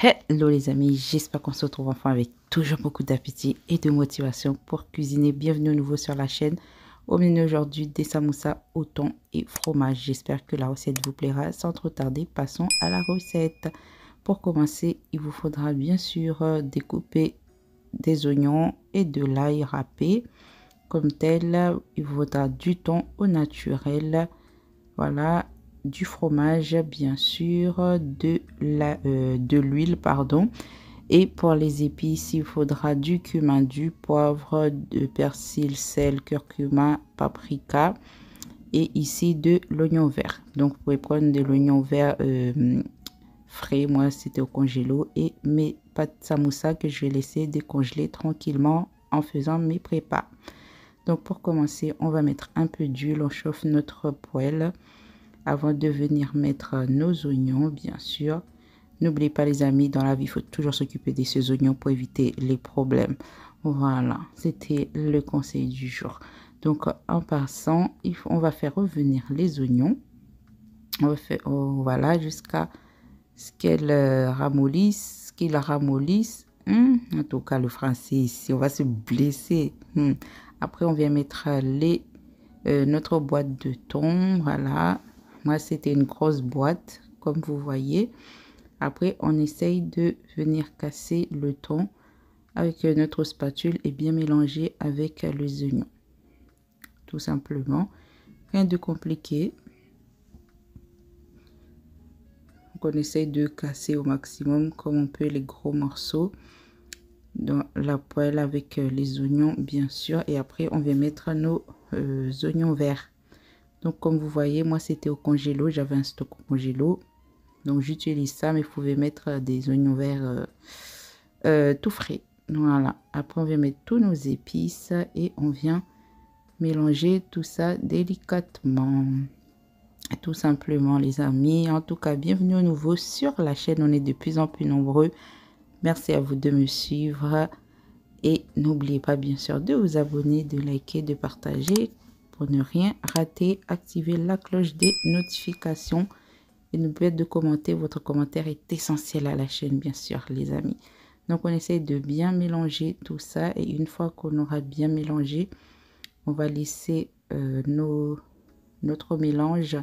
Hello les amis, j'espère qu'on se retrouve enfin avec toujours beaucoup d'appétit et de motivation pour cuisiner. Bienvenue à nouveau sur la chaîne. Au menu aujourd'hui, des samoussas au thon et fromage. J'espère que la recette vous plaira. Sans trop tarder, passons à la recette. Pour commencer, il vous faudra bien sûr découper des oignons et de l'ail râpé. Comme tel, il vous faudra du thon au naturel. Voilà, du fromage bien sûr, de l'huile pardon, et pour les épices il faudra du cumin, du poivre, de persil, sel, curcuma, paprika et ici de l'oignon vert. Donc vous pouvez prendre de l'oignon vert frais, moi c'était au congélo, et mes pâtes samoussa que je vais laisser décongeler tranquillement en faisant mes prépas. Donc pour commencer, on va mettre un peu d'huile, on chauffe notre poêle avant de venir mettre nos oignons, bien sûr. N'oubliez pas les amis, dans la vie, il faut toujours s'occuper de ces oignons pour éviter les problèmes. Voilà, c'était le conseil du jour. Donc en passant, on va faire revenir les oignons. On va faire, voilà, jusqu'à ce qu'ils ramollissent. En tout cas, le français ici, on va se blesser. Après, on vient mettre notre boîte de thon, voilà. Moi, c'était une grosse boîte, comme vous voyez. Après, on essaye de venir casser le thon avec notre spatule et bien mélanger avec les oignons. Tout simplement. Rien de compliqué. Donc, on essaye de casser au maximum, comme on peut, les gros morceaux dans la poêle avec les oignons, bien sûr. Et après, on vient mettre nos oignons verts. Donc, comme vous voyez, moi, c'était au congélo. J'avais un stock au congélo. Donc, j'utilise ça, mais vous pouvez mettre des oignons verts tout frais. Voilà. Après, on vient mettre tous nos épices et on vient mélanger tout ça délicatement. Tout simplement, les amis. En tout cas, bienvenue à nouveau sur la chaîne. On est de plus en plus nombreux. Merci à vous de me suivre. Et n'oubliez pas, bien sûr, de vous abonner, de liker, de partager. Pour ne rien rater, activez la cloche des notifications et n'oubliez pas de commenter. Votre commentaire est essentiel à la chaîne, bien sûr, les amis. Donc, on essaie de bien mélanger tout ça et une fois qu'on aura bien mélangé, on va laisser notre mélange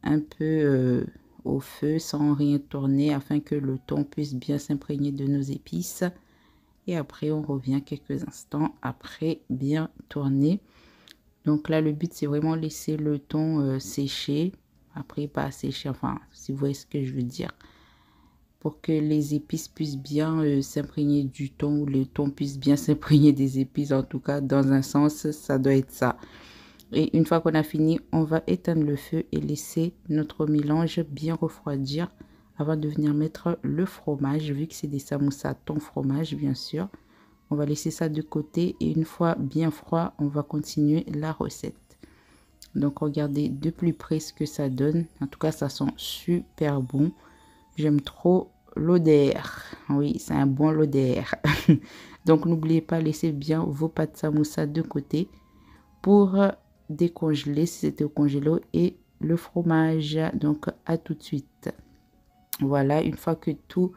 un peu au feu sans rien tourner afin que le thon puisse bien s'imprégner de nos épices. Et après, on revient quelques instants après bien tourner. Donc là, le but, c'est vraiment laisser le thon sécher. Après, pas sécher, enfin, si vous voyez ce que je veux dire. Pour que les épices puissent bien s'imprégner du thon, ou le thon puisse bien s'imprégner des épices. En tout cas, dans un sens, ça doit être ça. Et une fois qu'on a fini, on va éteindre le feu et laisser notre mélange bien refroidir avant de venir mettre le fromage. Vu que c'est des samoussas thon fromage, bien sûr. On va laisser ça de côté et une fois bien froid, on va continuer la recette. Donc, regardez de plus près ce que ça donne. En tout cas, ça sent super bon. J'aime trop l'odeur. Oui, c'est un bon l'odeur. Donc, n'oubliez pas, laissez bien vos pâtes samoussa de côté pour décongeler si c'était au congélo et le fromage. Donc, à tout de suite. Voilà, une fois que tout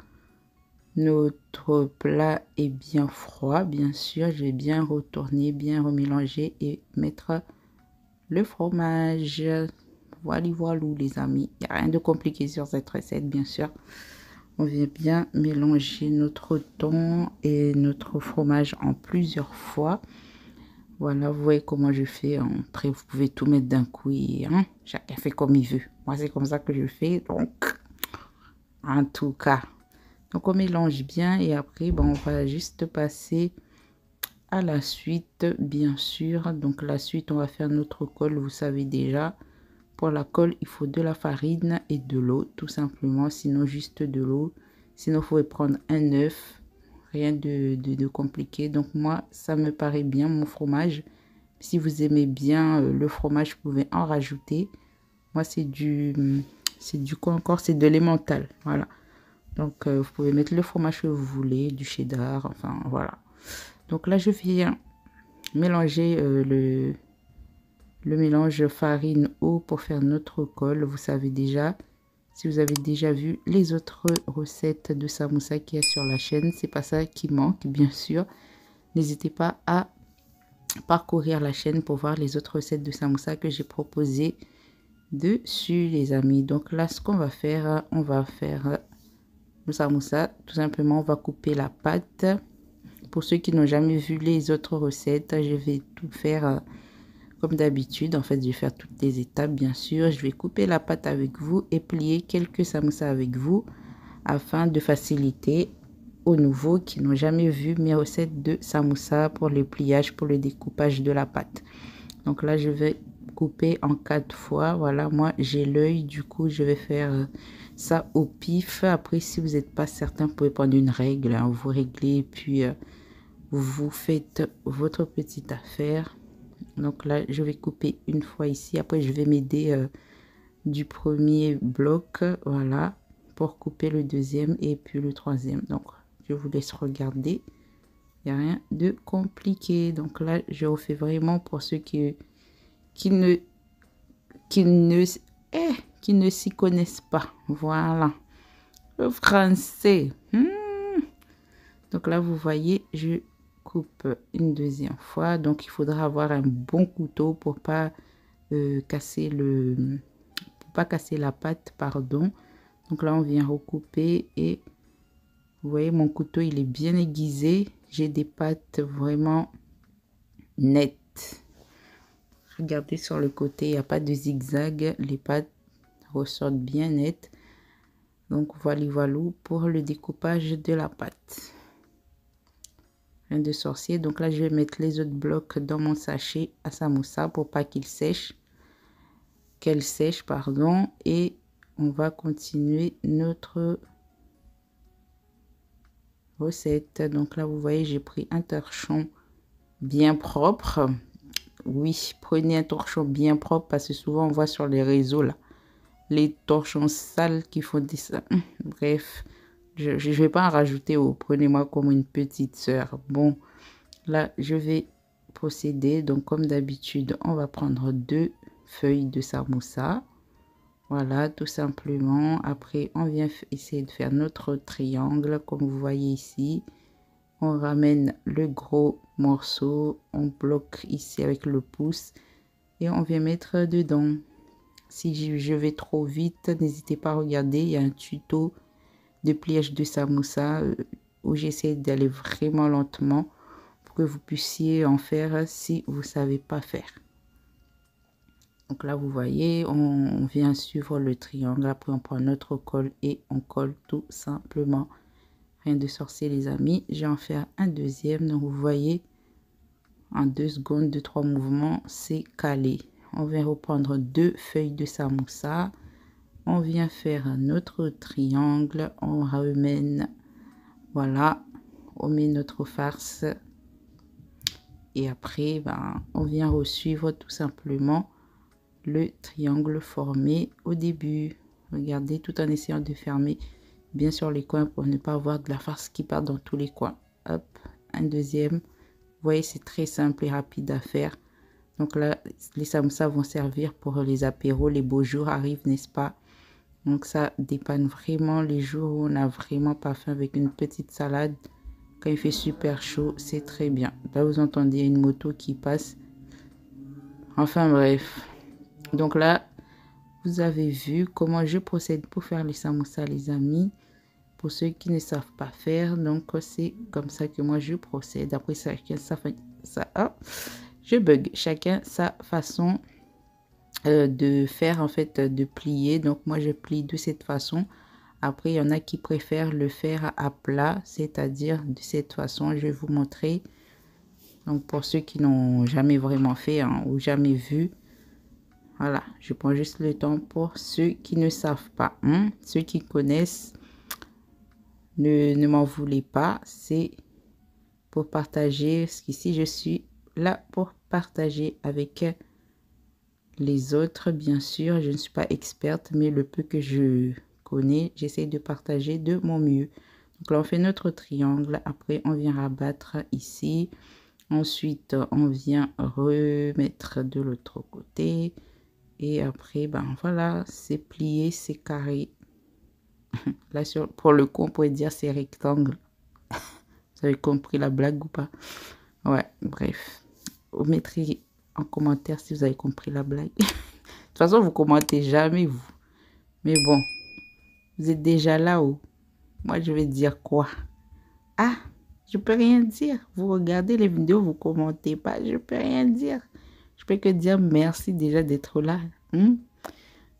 notre plat est bien froid, bien sûr, je vais bien retourner, bien remélanger et mettre le fromage. Voilà, voilà les amis. Il n'y a rien de compliqué sur cette recette, bien sûr. On vient bien mélanger notre thon et notre fromage en plusieurs fois. Voilà, vous voyez comment je fais. Après, vous pouvez tout mettre d'un coup et chacun fait comme il veut. Moi, c'est comme ça que je fais. Donc, en tout cas. Donc, on mélange bien et après, on va juste passer à la suite, bien sûr. Donc, la suite, on va faire notre colle, vous savez déjà. Pour la colle, il faut de la farine et de l'eau, tout simplement. Sinon, juste de l'eau. Sinon, vous pouvez prendre un œuf. Rien de compliqué. Donc, moi, ça me paraît bien, mon fromage. Si vous aimez bien le fromage, vous pouvez en rajouter. Moi, c'est du quoi encore? C'est de l'emmental. Voilà. Donc, vous pouvez mettre le fromage que vous voulez, du cheddar, enfin, voilà. Donc là, je viens mélanger le mélange farine-eau pour faire notre colle. Vous savez déjà, Si vous avez déjà vu les autres recettes de samoussa qu'il y a sur la chaîne, c'est pas ça qui manque, bien sûr. N'hésitez pas à parcourir la chaîne pour voir les autres recettes de samoussa que j'ai proposées dessus, les amis. Donc là, ce qu'on va faire, on va faire le samoussa. Tout simplement, on va couper la pâte. Pour ceux qui n'ont jamais vu les autres recettes, je vais tout faire comme d'habitude. En fait, je vais faire toutes les étapes, bien sûr. Je vais couper la pâte avec vous et plier quelques samoussas avec vous afin de faciliter aux nouveaux qui n'ont jamais vu mes recettes de samoussa pour le pliage, pour le découpage de la pâte. Donc là, je vais couper en 4 fois. Voilà, moi, j'ai l'œil. Du coup, je vais faire ça au pif. Après, si vous n'êtes pas certain, vous pouvez prendre une règle. Hein, vous réglez, puis vous faites votre petite affaire. Donc là, je vais couper une fois ici. Après, je vais m'aider du premier bloc, voilà, pour couper le deuxième et puis le troisième. Donc, je vous laisse regarder. Il n'y a rien de compliqué. Donc là, je refais vraiment pour ceux qui ne s'y connaissent pas. Voilà. Le français. Donc là, vous voyez, je coupe une deuxième fois. Donc, il faudra avoir un bon couteau pour pas casser la pâte, pardon. Donc là, on vient recouper et vous voyez, mon couteau, il est bien aiguisé. J'ai des pâtes vraiment nettes. Regardez sur le côté, il n'y a pas de zigzag. Les pâtes ressortent bien nettes. Donc, voilà pour le découpage de la pâte. Rien de sorcier. Donc là, je vais mettre les autres blocs dans mon sachet à samoussa pour pas qu'il sèche. Qu'elle sèche, pardon. Et on va continuer notre recette. Donc là, vous voyez, j'ai pris un torchon bien propre. Oui, prenez un torchon bien propre parce que souvent on voit sur les réseaux là les torchons sales qui font des... Bref, je ne vais pas en rajouter. Prenez-moi comme une petite sœur. Bon, là, je vais procéder. Donc, comme d'habitude, on va prendre 2 feuilles de samoussa. Voilà, tout simplement. Après, on vient essayer de faire notre triangle, comme vous voyez ici. On ramène le gros morceau, on bloque ici avec le pouce et on vient mettre dedans. Si je vais trop vite, n'hésitez pas à regarder. Il y a un tuto de pliage de samoussa où j'essaie d'aller vraiment lentement pour que vous puissiez en faire si vous ne savez pas faire. Donc là, vous voyez, on vient suivre le triangle. Après, on prend notre colle et on colle tout simplement. Rien de sorcier, les amis. Je vais en faire un deuxième. Donc, vous voyez, en 2 secondes, 2-3 mouvements, c'est calé. On vient reprendre 2 feuilles de samoussa. On vient faire un autre triangle. On ramène, voilà, on met notre farce. Et après, on vient resuivre tout simplement le triangle formé au début. Regardez, tout en essayant de fermer bien sûr les coins pour ne pas avoir de la farce qui part dans tous les coins. Hop, un deuxième. Vous voyez, c'est très simple et rapide à faire. Donc là, les samoussas vont servir pour les apéros. Les beaux jours arrivent, n'est-ce pas? Donc ça dépanne vraiment les jours où on n'a vraiment pas faim avec une petite salade. Quand il fait super chaud, c'est très bien. Là, vous entendez une moto qui passe. Enfin bref. Donc là, vous avez vu comment je procède pour faire les samoussas, les amis. Pour ceux qui ne savent pas faire, donc c'est comme ça que moi je procède. Après, chacun je bug. Chacun sa façon de faire, en fait, de plier. Donc moi je plie de cette façon. Après, il y en a qui préfèrent le faire à plat, c'est-à-dire de cette façon. Je vais vous montrer. Donc pour ceux qui n'ont jamais vraiment fait ou jamais vu. Voilà, je prends juste le temps pour ceux qui ne savent pas. Ceux qui connaissent, ne m'en voulez pas. C'est pour partager. Parce qu'ici, je suis là pour partager avec les autres. Bien sûr, je ne suis pas experte, mais le peu que je connais, j'essaie de partager de mon mieux. Donc là, on fait notre triangle. Après, on vient rabattre ici. Ensuite, on vient remettre de l'autre côté. Et après, voilà, c'est plié, c'est carré. Là, pour le coup, on pourrait dire c'est rectangle. Vous avez compris la blague ou pas? Ouais, bref. Vous mettrez en commentaire si vous avez compris la blague. De toute façon, vous commentez jamais, vous. Mais bon, vous êtes déjà là-haut. Moi, je vais dire quoi? Ah, je peux rien dire. Vous regardez les vidéos, vous commentez pas. Je peux rien dire. Je peux que dire merci déjà d'être là.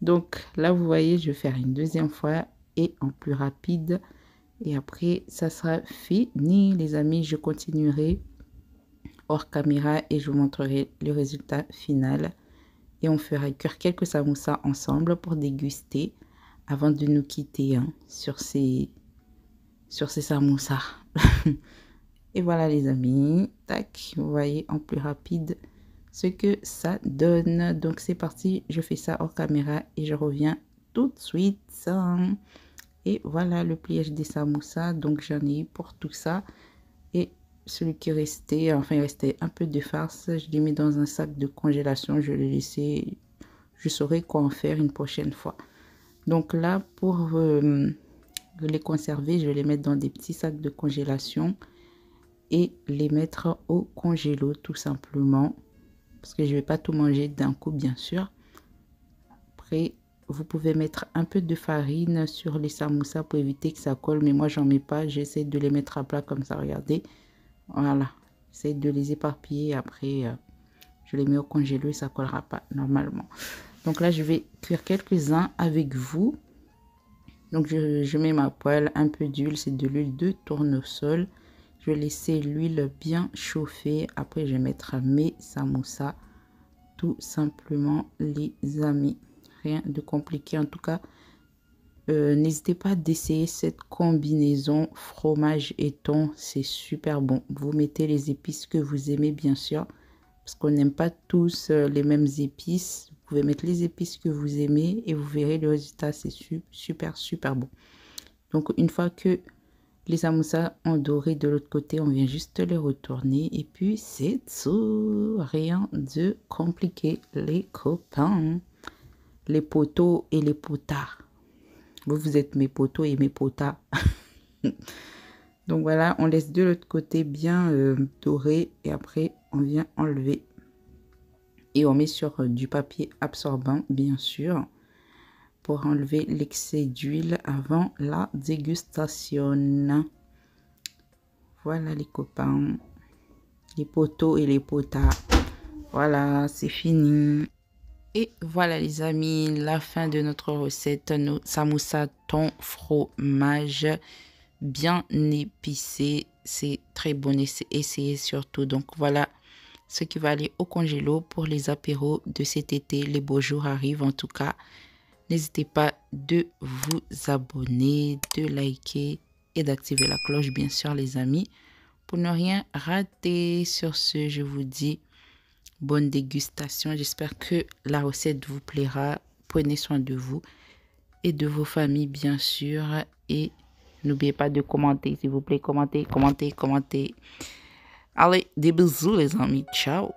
Donc, là, vous voyez, je vais faire une deuxième fois et en plus rapide. Et après, ça sera fini, les amis. Je continuerai hors caméra et je vous montrerai le résultat final. Et on fera cuire quelques samoussas ensemble pour déguster avant de nous quitter sur ces samoussas. Et voilà les amis, tac, vous voyez en plus rapide ce que ça donne. Donc c'est parti, je fais ça hors caméra et je reviens tout de suite. Et voilà le pliage des samoussas, donc j'en ai eu pour tout ça. Et celui qui restait, enfin il restait un peu de farce, je l'ai mis dans un sac de congélation, je l'ai laissé, je saurai quoi en faire une prochaine fois. Donc là pour les conserver, je vais les mettre dans des petits sacs de congélation et les mettre au congélo tout simplement, parce que je vais pas tout manger d'un coup bien sûr. Après vous pouvez mettre un peu de farine sur les samoussas pour éviter que ça colle, mais moi j'en mets pas, j'essaie de les mettre à plat comme ça, regardez, voilà, j'essaie de les éparpiller, après je les mets au congélo et ça collera pas normalement. Donc là je vais cuire quelques-uns avec vous. Donc je mets ma poêle, un peu d'huile, c'est de l'huile de tournesol. Je vais laisser l'huile bien chauffer. Après je vais mettre mes samoussas tout simplement les amis. Rien de compliqué en tout cas. N'hésitez pas d'essayer cette combinaison fromage et thon, c'est super bon. Vous mettez les épices que vous aimez bien sûr, parce qu'on n'aime pas tous les mêmes épices. Vous pouvez mettre les épices que vous aimez et vous verrez le résultat, c'est super bon. Donc une fois que les samoussas ont doré de l'autre côté, on vient juste les retourner et puis c'est tout, rien de compliqué les copains, les poteaux et les potards. Vous êtes mes poteaux et mes potards. Donc voilà, on laisse de l'autre côté bien doré et après on vient enlever. Et on met sur du papier absorbant, bien sûr, pour enlever l'excès d'huile avant la dégustation. Voilà les copains, les poteaux et les potards. Voilà, c'est fini. Et voilà les amis, la fin de notre recette, nos samoussas thon fromage bien épicé. C'est très bon, essayez surtout. Donc voilà ce qui va aller au congélo pour les apéros de cet été. Les beaux jours arrivent en tout cas. N'hésitez pas de vous abonner, de liker et d'activer la cloche bien sûr les amis pour ne rien rater. Sur ce, je vous dis bonne dégustation. J'espère que la recette vous plaira. Prenez soin de vous et de vos familles bien sûr. Et n'oubliez pas de commenter s'il vous plaît. Commentez. Allez, des bisous les amis. Ciao.